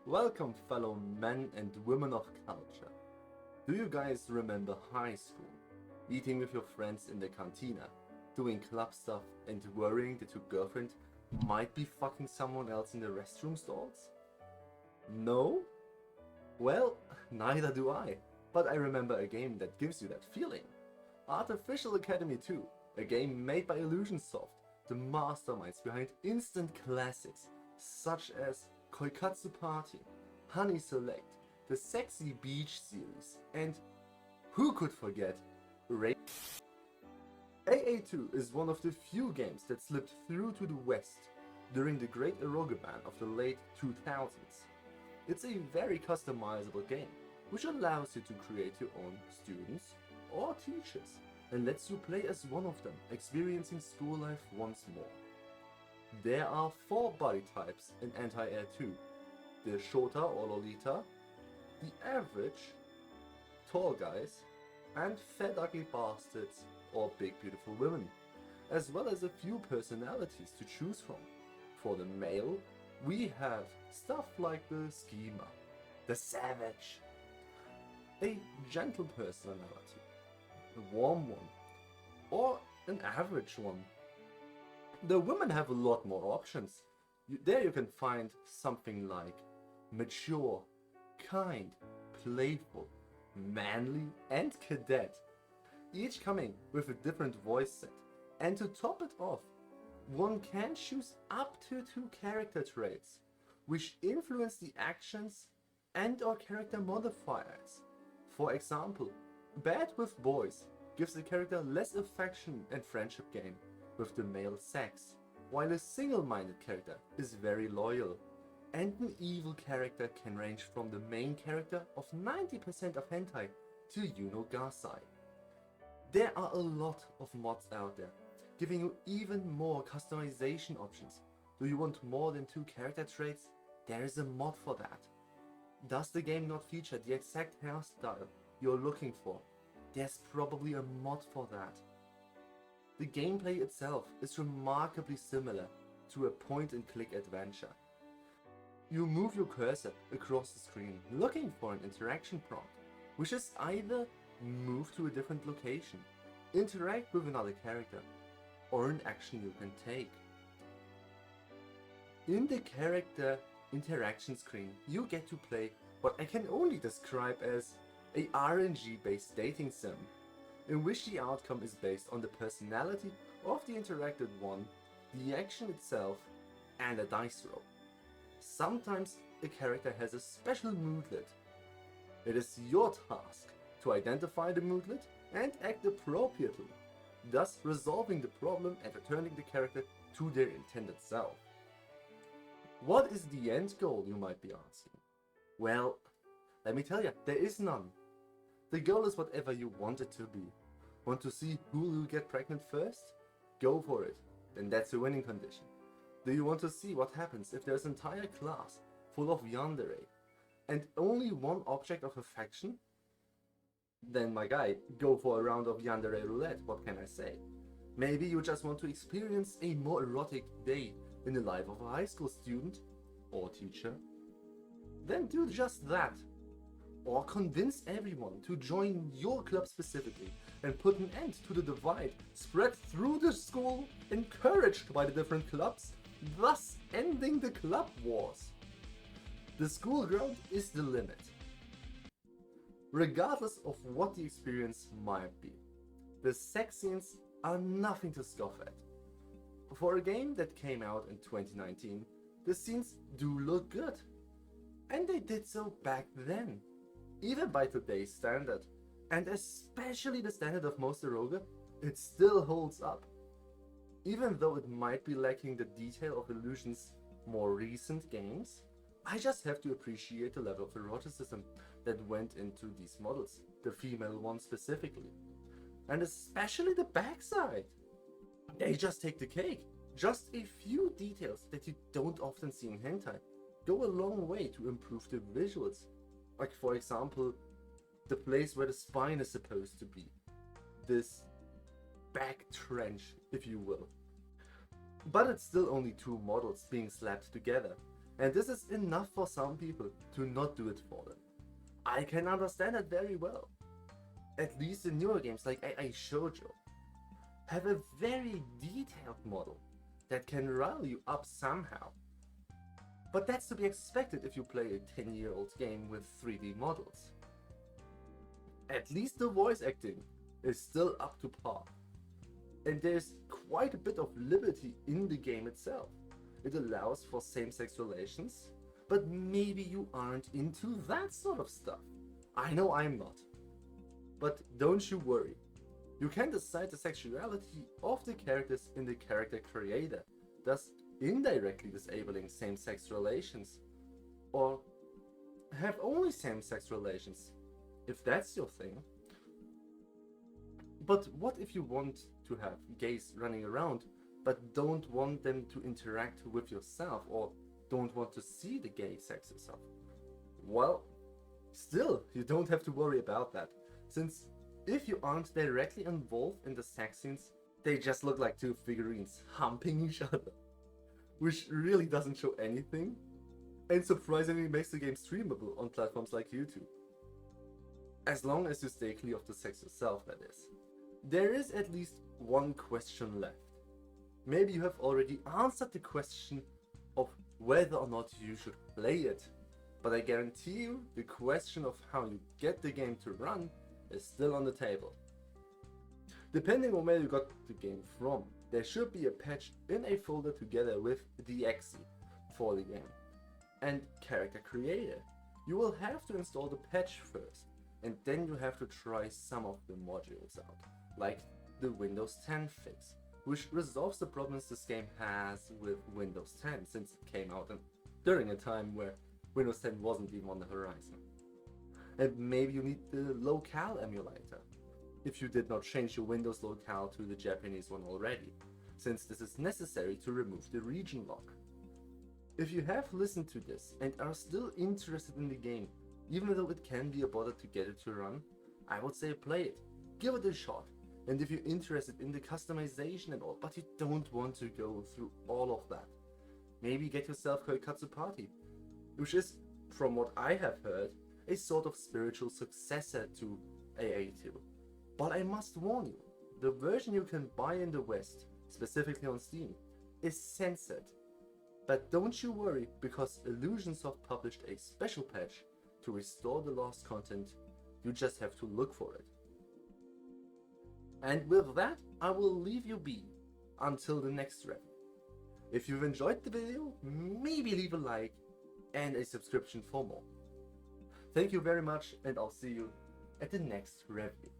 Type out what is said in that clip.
Welcome, fellow men and women of culture. Do you guys remember high school? Eating with your friends in the cantina, doing club stuff, and worrying that your girlfriend might be fucking someone else in the restroom stalls? No? Well, neither do I. But I remember a game that gives you that feeling. Artificial Academy 2, a game made by IllusionSoft, the masterminds behind instant classics such as Koikatsu Party, Honey Select, the Sexy Beach series, and who could forget AA2 is one of the few games that slipped through to the West during the Great Eroge ban of the late 2000s. It's a very customizable game, which allows you to create your own students or teachers and lets you play as one of them, experiencing school life once more. There are 4 body types in Anti-Air 2, the Shota or Lolita, the average, tall guys, and fat ugly bastards or big beautiful women, as well as a few personalities to choose from. For the male, we have stuff like the Schema, the Savage, a gentle personality, a warm one, or an average one. The women have a lot more options. There you can find something like mature, kind, playful, manly, and cadet, each coming with a different voice set. And to top it off, one can choose up to 2 character traits, which influence the actions and/or character modifiers. For example, Bad with Boys gives the character less affection and friendship gain with the male sex, while a single-minded character is very loyal, and an evil character can range from the main character of 90% of hentai to Yuno Gasai. There are a lot of mods out there, giving you even more customization options. Do you want more than 2 character traits? There is a mod for that. Does the game not feature the exact hairstyle you're looking for? There's probably a mod for that. The gameplay itself is remarkably similar to a point-and-click adventure. You move your cursor across the screen looking for an interaction prompt, which is either move to a different location, interact with another character, or an action you can take. In the character interaction screen, you get to play what I can only describe as a RNG-based dating sim, in which the outcome is based on the personality of the interacted one, the action itself, and a dice roll. Sometimes a character has a special moodlet. It is your task to identify the moodlet and act appropriately, thus resolving the problem and returning the character to their intended self. What is the end goal, you might be asking? Well, let me tell you, there is none. The goal is whatever you want it to be. Want to see who will get pregnant first? Go for it. Then that's a winning condition. Do you want to see what happens if there's an entire class full of yandere and only one object of affection? Then my guy, go for a round of yandere roulette, what can I say? Maybe you just want to experience a more erotic day in the life of a high school student or teacher? Then do just that. Or convince everyone to join your club specifically and put an end to the divide spread through the school encouraged by the different clubs, thus ending the club wars. The school ground is the limit, regardless of what the experience might be. The sex scenes are nothing to scoff at. For a game that came out in 2019, the scenes do look good. And they did so back then. Even by today's standard, and especially the standard of most eroge, it still holds up. Even though it might be lacking the detail of Illusion's more recent games, I just have to appreciate the level of eroticism that went into these models, the female ones specifically. And especially the backside. They just take the cake. Just a few details that you don't often see in hentai go a long way to improve the visuals. Like, for example, the place where the spine is supposed to be. This back trench, if you will. But it's still only 2 models being slapped together, And this is enough for some people to not do it for them. I can understand it very well. At least the newer games like I Shoujo have a very detailed model that can rile you up somehow. But that's to be expected if you play a 10-year-old game with 3D models. At least the voice acting is still up to par. And there's quite a bit of liberty in the game itself. It allows for same-sex relations, but maybe you aren't into that sort of stuff. I know I'm not. But don't you worry. You can decide the sexuality of the characters in the character creator, thus indirectly disabling same-sex relations, or have only same-sex relations, if that's your thing. But what if you want to have gays running around, but don't want them to interact with yourself, or don't want to see the gay sex yourself? Well, still, you don't have to worry about that, since if you aren't directly involved in the sex scenes, they just look like two figurines humping each other, which really doesn't show anything, and surprisingly makes the game streamable on platforms like YouTube. As long as you stay clear of the sex yourself, that is. There is at least one question left. Maybe you have already answered the question of whether or not you should play it, but I guarantee you the question of how you get the game to run is still on the table. Depending on where you got the game from, there should be a patch in a folder together with the exe for the game and character creator. You will have to install the patch first, and then you have to try some of the modules out, like the Windows 10 fix, which resolves the problems this game has with Windows 10 since it came out during a time where Windows 10 wasn't even on the horizon. And maybe you need the locale emulator, if you did not change your Windows locale to the Japanese one already, since this is necessary to remove the region lock. If you have listened to this and are still interested in the game, even though it can be a bother to get it to run, I would say play it, give it a shot. And if you're interested in the customization and all, but you don't want to go through all of that, maybe get yourself Koikatsu Party, which is, from what I have heard, a sort of spiritual successor to AA2. But I must warn you, the version you can buy in the West, specifically on Steam, is censored. But don't you worry, because IllusionSoft published a special patch to restore the lost content. You just have to look for it. And with that, I will leave you be until the next review. If you've enjoyed the video, maybe leave a like and a subscription for more. Thank you very much, and I'll see you at the next review.